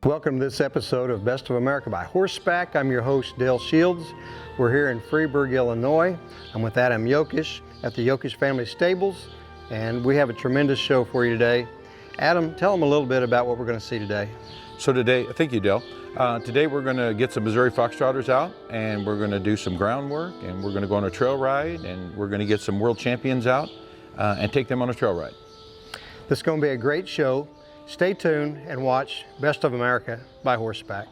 Welcome to this episode of Best of America by Horseback. I'm your host, Dale Shields. We're here in Freeburg, Illinois. I'm with Adam Jokish at the Jokish Family Stables, and we have a tremendous show for you today. Adam, tell them a little bit about what we're going to see today. So today, thank you, Dale. Today we're going to get some Missouri Fox Trotters out, and we're going to do some groundwork, and we're going to go on a trail ride, and we're going to get some world champions out and take them on a trail ride. This is going to be a great show. Stay tuned and watch Best of America by Horseback.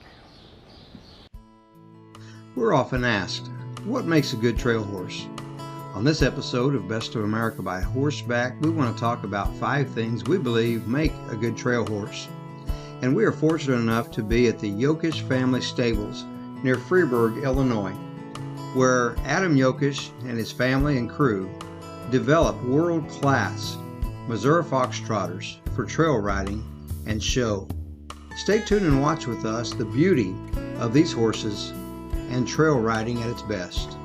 We're often asked, what makes a good trail horse? On this episode of Best of America by Horseback, we want to talk about 5 things we believe make a good trail horse. And we are fortunate enough to be at the Jokish Family Stables near Freeburg, Illinois, where Adam Jokish and his family and crew develop world-class Missouri Fox Trotters for trail riding and show. Stay tuned and watch with us the beauty of these horses and trail riding at its best.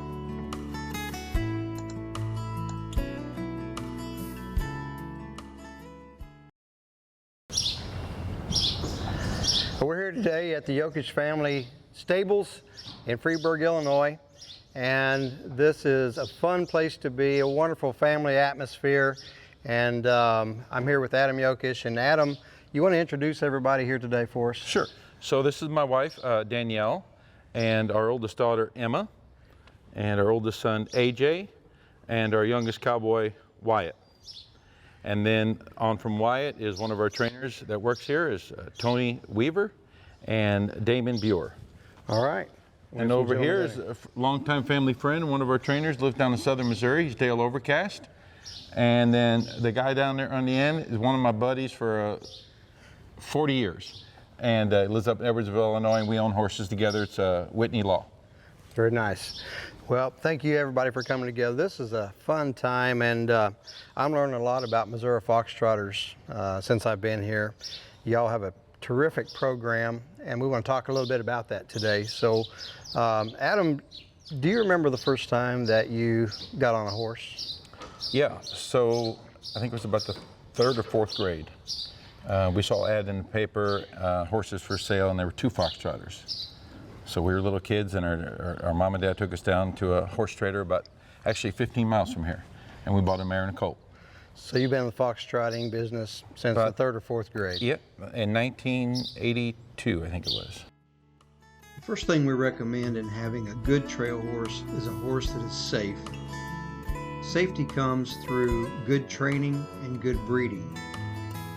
We're here today at the Jokish Family Stables in Freeburg, Illinois, and this is a fun place to be, a wonderful family atmosphere. And I'm here with Adam Jokish. And Adam, you want to introduce everybody here today for us? Sure. So this is my wife, Danielle, and our oldest daughter, Emma, and our oldest son, AJ, and our youngest cowboy, Wyatt. And then on from Wyatt is one of our trainers that works here, is Tony Weaver and Damon Buer. All right. And over here is a longtime family friend, one of our trainers, lives down in southern Missouri. He's Dale Overcast. And then the guy down there on the end is one of my buddies for 40 years. And lives up in Edwardsville, Illinois, and we own horses together. It's Whitney Law. Very nice. Well, thank you everybody for coming together. This is a fun time, and I'm learning a lot about Missouri Fox Trotters since I've been here. Y'all have a terrific program, and we want to talk a little bit about that today. So, Adam, do you remember the first time that you got on a horse? Yeah, so I think it was about the 3rd or 4th grade. We saw an ad in the paper, horses for sale, and there were 2 fox trotters. So we were little kids, and our mom and dad took us down to a horse trader about actually 15 miles from here, and we bought a mare and a colt. So you've been in the fox trotting business since the 3rd or 4th grade? Yep, in 1982, I think it was. The first thing we recommend in having a good trail horse is a horse that is safe. Safety comes through good training and good breeding.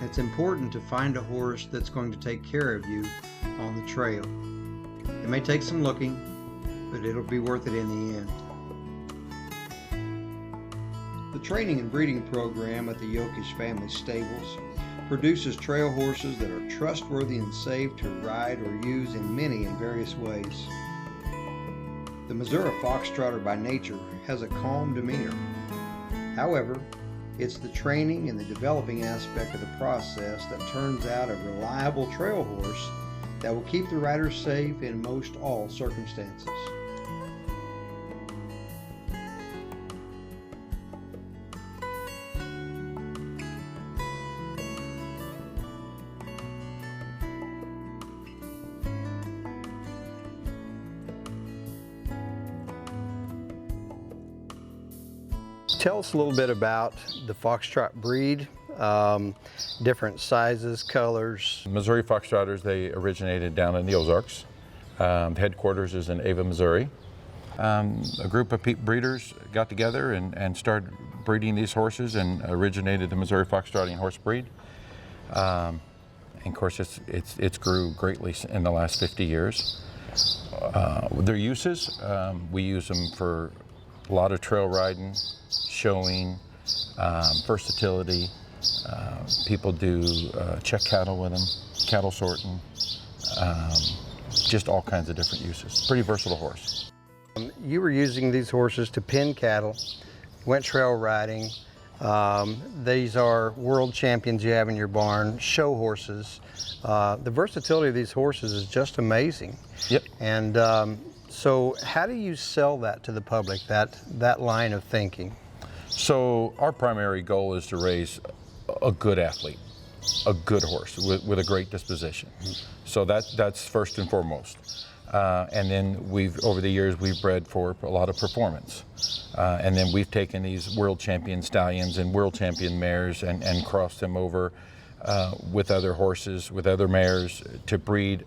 It's important to find a horse that's going to take care of you on the trail. It may take some looking, but it'll be worth it in the end. The training and breeding program at the Jokish Family Stables produces trail horses that are trustworthy and safe to ride or use in many and various ways. The Missouri Fox Trotter by nature has a calm demeanor. However, it's the training and the developing aspect of the process that turns out a reliable trail horse that will keep the rider safe in most all circumstances. Tell us a little bit about the Foxtrot breed, different sizes, colors. Missouri Fox Trotters, they originated down in the Ozarks. The headquarters is in Ava, Missouri. A group of breeders got together and started breeding these horses and originated the Missouri Fox Trotting horse breed. And of course, it's grew greatly in the last 50 years. Their uses, we use them for a lot of trail riding, showing, versatility. People do check cattle with them, cattle sorting, just all kinds of different uses. Pretty versatile horse. You were using these horses to pin cattle, went trail riding. These are world champions you have in your barn, show horses. The versatility of these horses is just amazing. Yep. And so how do you sell that to the public, that line of thinking? So our primary goal is to raise a good athlete. a good horse with a great disposition. So that's first and foremost. And then over the years, we've bred for a lot of performance. And then we've taken these world champion stallions and world champion mares and crossed them over with other horses, with other mares to breed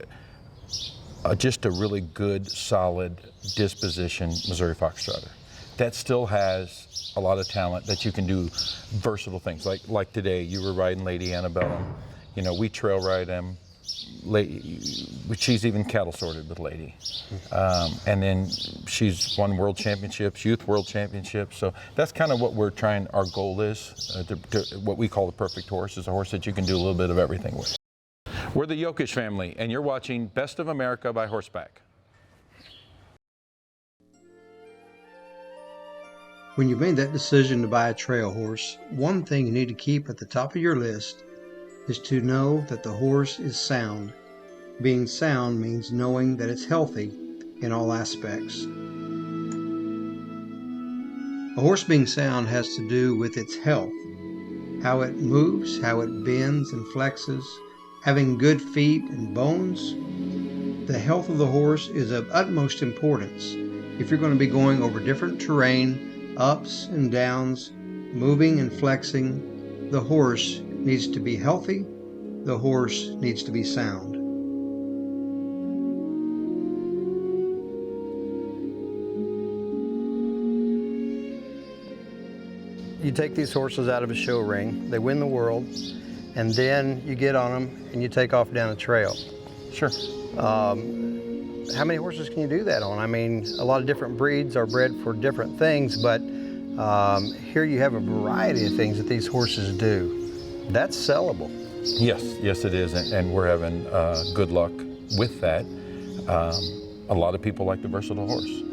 just a really good, solid disposition Missouri Fox Trotter that still has a lot of talent, that you can do versatile things. Like today, you were riding Lady Antebellum. You know, we trail ride them. She's even cattle sorted with Lady. And then she's won world championships, youth world championships. So that's kind of what our goal is, what we call the perfect horse, is a horse that you can do a little bit of everything with. We're the Jokish family, and you're watching Best of America by Horseback. When you've made that decision to buy a trail horse, one thing you need to keep at the top of your list is to know that the horse is sound. Being sound means knowing that it's healthy in all aspects. A horse being sound has to do with its health, how it moves, how it bends and flexes, having good feet and bones. The health of the horse is of utmost importance if you're going to be going over different terrain, ups and downs, moving and flexing. The horse needs to be healthy. The horse needs to be sound. You take these horses out of a show ring, they win the world, and then you get on them and you take off down a trail. Sure. How many horses can you do that on? I mean, a lot of different breeds are bred for different things, but here you have a variety of things that these horses do. That's sellable. Yes it is, and we're having good luck with that. A lot of people like the versatile horse.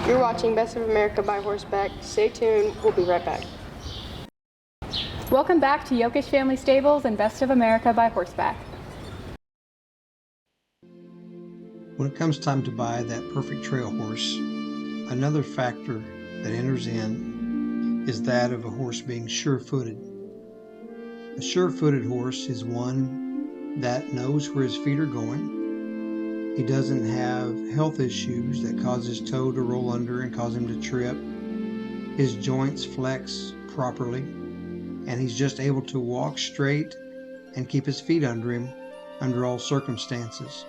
You're watching Best of America by Horseback. Stay tuned. We'll be right back. Welcome back to Jokish Family Stables and Best of America by Horseback. When it comes time to buy that perfect trail horse, another factor that enters in is that of a horse being sure-footed. A sure-footed horse is one that knows where his feet are going. He doesn't have health issues that cause his toe to roll under and cause him to trip. His joints flex properly, and he's just able to walk straight and keep his feet under him under all circumstances.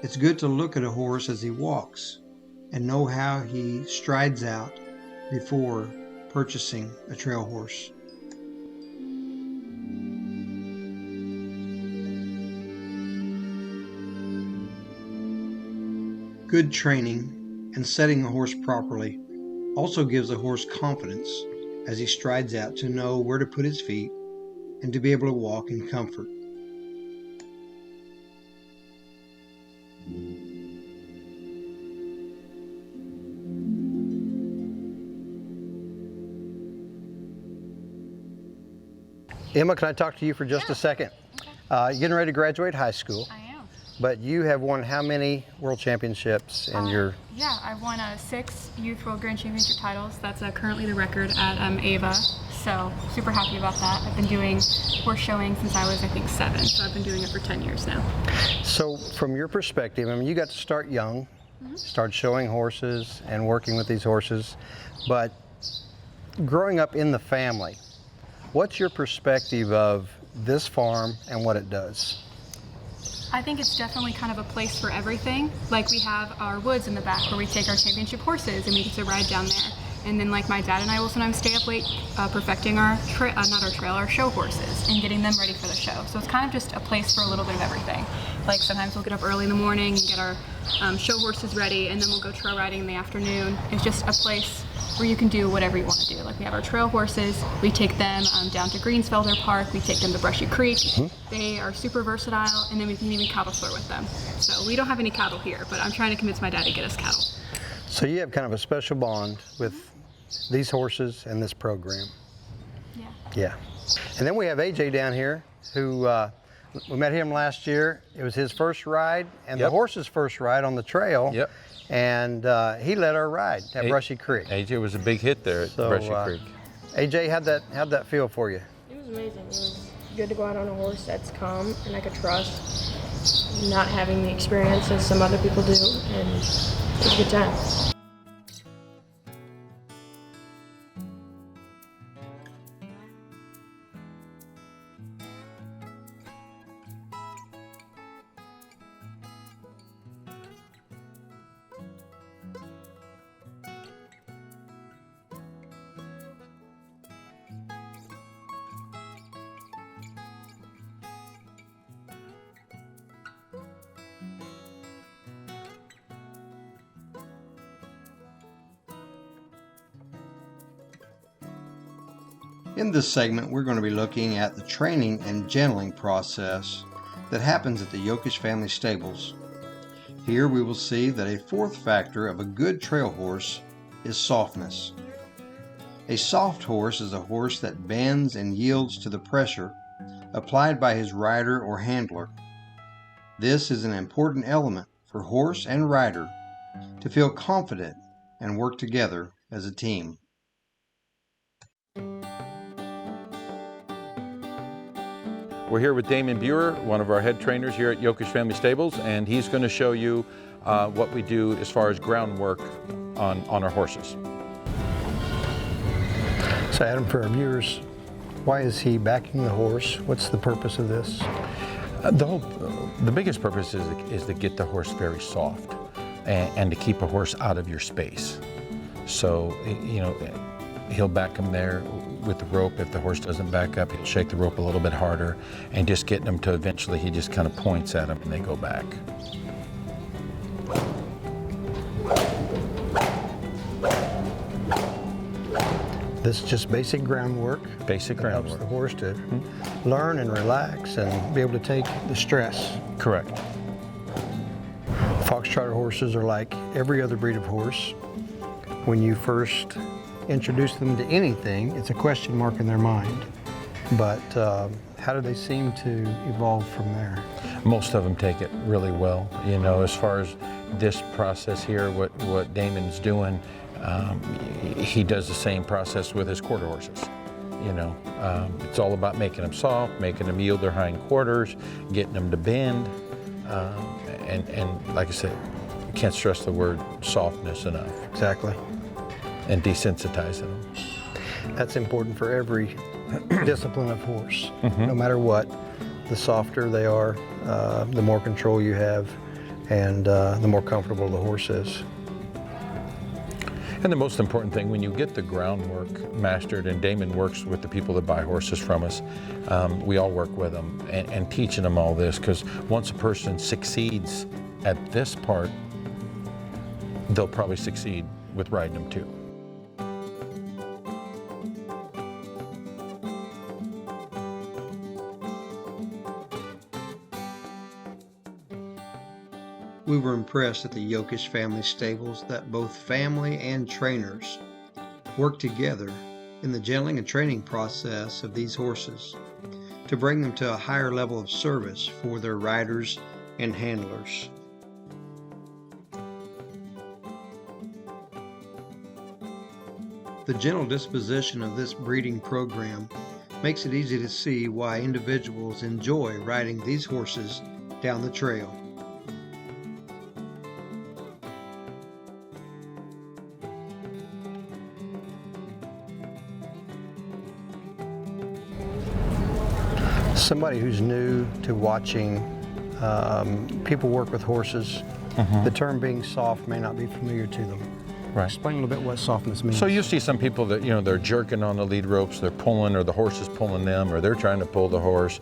It's good to look at a horse as he walks and know how he strides out before purchasing a trail horse. Good training and setting a horse properly also gives a horse confidence as he strides out to know where to put his feet and to be able to walk in comfort. Emma, can I talk to you for just a second? You're getting ready to graduate high school. I am. But you have won how many world championships in your... Yeah, I've won 6 Youth World Grand Championship titles. That's currently the record at AVA. So super happy about that. I've been doing horse showing since I was, I think, 7. So I've been doing it for 10 years now. So from your perspective, I mean, you got to start young, start showing horses and working with these horses. But growing up in the family, what's your perspective of this farm and what it does? I think it's definitely kind of a place for everything. Like we have our woods in the back where we take our championship horses and we get to ride down there. And then like my dad and I will sometimes stay up late perfecting our our show horses and getting them ready for the show. So it's kind of just a place for a little bit of everything. Like sometimes we'll get up early in the morning and get our show horses ready, and then we'll go trail riding in the afternoon. It's just a place where you can do whatever you want to do. Like we have our trail horses, we take them down to Greensfelder Park, we take them to Brushy Creek. They are super versatile, and then we can even cattle store with them. So we don't have any cattle here, but I'm trying to convince my dad to get us cattle. So you have kind of a special bond with these horses and this program. Yeah. Yeah. And then we have AJ down here who, we met him last year. It was his first ride and the horse's first ride on the trail. Yep. And he led our ride at Brushy Creek. AJ was a big hit there at Brushy Creek. AJ, how'd that feel for you? It was amazing. It was good to go out on a horse that's calm and I could trust, not having the experience as some other people do, and it was a good time. In this segment, we're going to be looking at the training and gentling process that happens at the Jokish Family Stables. Here we will see that a fourth factor of a good trail horse is softness. A soft horse is a horse that bends and yields to the pressure applied by his rider or handler. This is an important element for horse and rider to feel confident and work together as a team. We're here with Damon Buer, one of our head trainers here at Jokish Family Stables, and he's going to show you what we do as far as groundwork on our horses. So Adam, for our viewers, why is he backing the horse? What's the purpose of this? The biggest purpose is to get the horse very soft and to keep a horse out of your space. So, you know, he'll back him there with the rope. If the horse doesn't back up, he'll shake the rope a little bit harder and just getting them to eventually he just kind of points at them and they go back. This is just basic groundwork. Basic that groundwork. helps the horse to learn and relax and be able to take the stress. Correct. Fox trotter horses are like every other breed of horse. When you first introduce them to anything, it's a question mark in their mind. But how do they seem to evolve from there? Most of them take it really well. You know, as far as this process here, what Damon's doing, he does the same process with his quarter horses. You know, it's all about making them soft, making them yield their hind quarters, getting them to bend, and like I said, I can't stress the word softness enough. Exactly. And desensitizing them. That's important for every discipline of horse. No matter what, the softer they are, the more control you have, and the more comfortable the horse is. And the most important thing, when you get the groundwork mastered, and Damon works with the people that buy horses from us, we all work with them and teaching them all this, because once a person succeeds at this part, they'll probably succeed with riding them too. We were impressed at the Jokish Family Stables that both family and trainers work together in the gentling and training process of these horses to bring them to a higher level of service for their riders and handlers. The gentle disposition of this breeding program makes it easy to see why individuals enjoy riding these horses down the trail. Somebody who's new to watching people work with horses, the term being soft may not be familiar to them. Right. Explain a little bit what softness means. So you see some people that, you know, they're jerking on the lead ropes, they're pulling, or the horse is pulling them, or they're trying to pull the horse.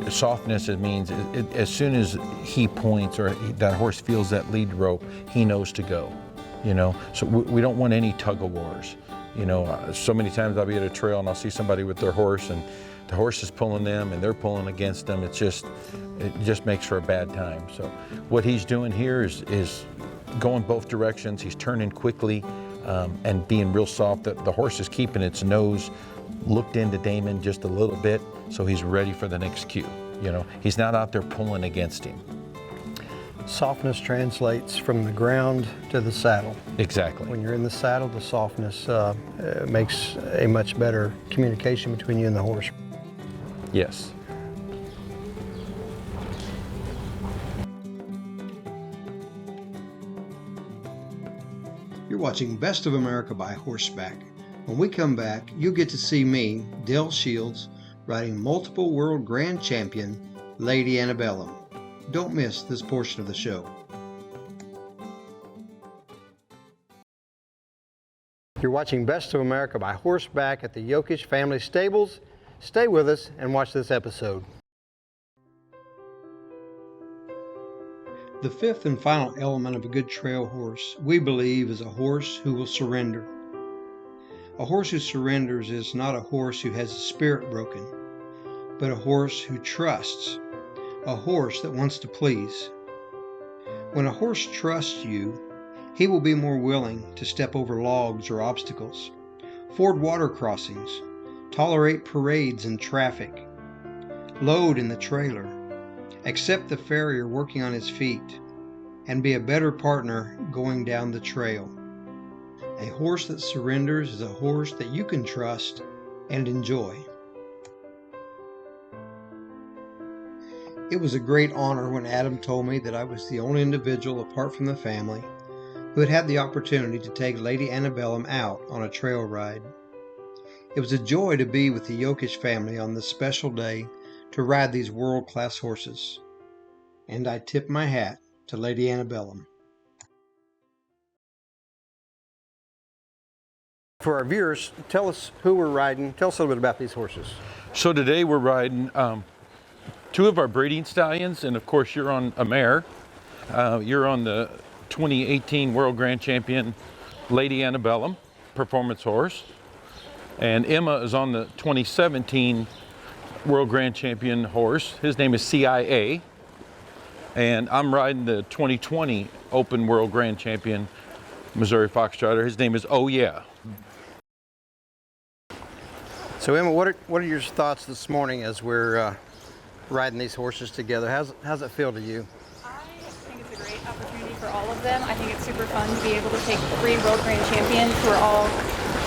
Softness, it means as soon as he points or that horse feels that lead rope, he knows to go. So we don't want any tug of wars. So many times I'll be at a trail and I'll see somebody with their horse and the horse is pulling them and they're pulling against them. It just makes for a bad time. So what he's doing here is going both directions. He's turning quickly and being real soft. The horse is keeping its nose looked into Damon just a little bit, so he's ready for the next cue. He's not out there pulling against him. Softness translates from the ground to the saddle. Exactly. When you're in the saddle, the softness makes a much better communication between you and the horse. Yes. You're watching Best of America by Horseback. When we come back, you'll get to see me, Dale Shields, riding multiple world grand champion, Lady Antebellum. Don't miss this portion of the show. You're watching Best of America by Horseback at the Jokish Family Stables. Stay with us and watch this episode. The fifth and final element of a good trail horse, we believe, is a horse who will surrender. A horse who surrenders is not a horse who has his spirit broken, but a horse who trusts, a horse that wants to please. When a horse trusts you, he will be more willing to step over logs or obstacles, ford water crossings, tolerate parades and traffic, load in the trailer, accept the farrier working on his feet, and be a better partner going down the trail. A horse that surrenders is a horse that you can trust and enjoy. It was a great honor when Adam told me that I was the only individual apart from the family who had had the opportunity to take Lady Antebellum out on a trail ride. It was a joy to be with the Jokish family on this special day to ride these world-class horses. And I tip my hat to Lady Antebellum. For our viewers, tell us who we're riding. Tell us a little bit about these horses. So today we're riding two of our breeding stallions, and of course you're on a mare. You're on the 2018 World Grand Champion Lady Antebellum performance horse. And Emma is on the 2017 World Grand Champion horse. His name is CIA. And I'm riding the 2020 Open World Grand Champion Missouri Fox Trotter. His name is Oh Yeah. So Emma, what are your thoughts this morning as we're riding these horses together? How's it feel to you? I think it's a great opportunity for all of them. I think it's super fun to be able to take 3 World Grand Champions who are all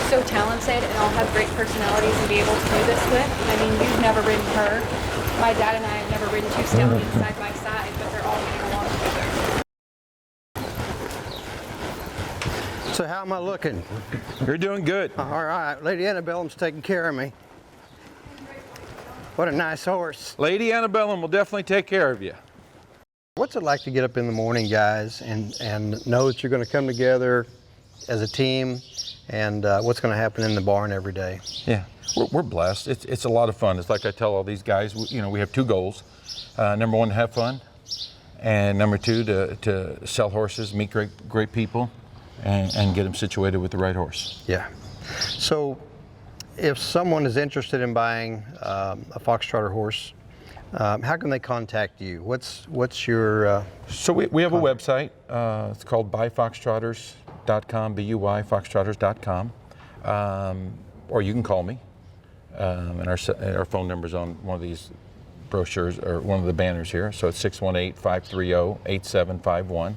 so talented and all have great personalities and be able to do this with. I mean, you've never ridden her. My dad and I have never ridden 2 stallions side by side, but they're all getting along together. So how am I looking? You're doing good. All right, Lady Antebellum's taking care of me. What a nice horse. Lady Antebellum will definitely take care of you. What's it like to get up in the morning, guys, and know that you're going to come together as a team, and what's going to happen in the barn every day? Yeah, we're blessed. It's a lot of fun. It's like I tell all these guys, we have 2 goals. Number 1, to have fun, and number 2, to sell horses, meet great people, and get them situated with the right horse. Yeah. So if someone is interested in buying a fox trotter horse, how can they contact you? What's your So we have a website. It's called buyfoxtrotters.com, BUY foxtrotters.com, or you can call me, and our phone number's on one of these brochures or one of the banners here. So it's 618-530-8751.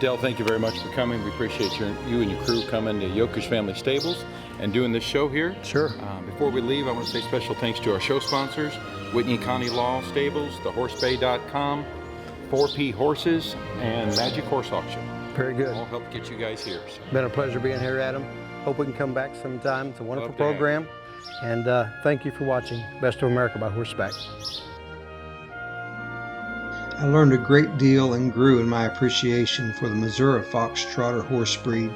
Dale, thank you very much for coming. We appreciate you and your crew coming to Jokish Family Stables and doing this show here. Sure. Before we leave, I want to say special thanks to our show sponsors, Whitney County Law Stables, thehorsebay.com, 4P Horses, and Magic Horse Auction. Very good. All help get you guys here. So. Been a pleasure being here, Adam. Hope we can come back sometime. It's a wonderful Love to have program. And thank you for watching Best of America by Horseback. I learned a great deal and grew in my appreciation for the Missouri Fox Trotter horse breed,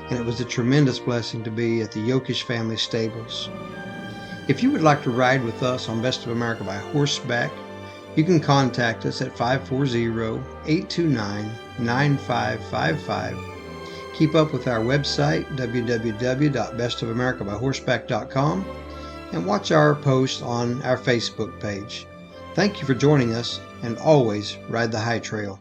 and it was a tremendous blessing to be at the Jokish Family Stables. If you would like to ride with us on Best of America by Horseback, You can contact us at 540-829-9555. Keep up with our website, www.bestofamericabyhorseback.com, and watch our posts on our Facebook page. Thank you for joining us, and always ride the high trail.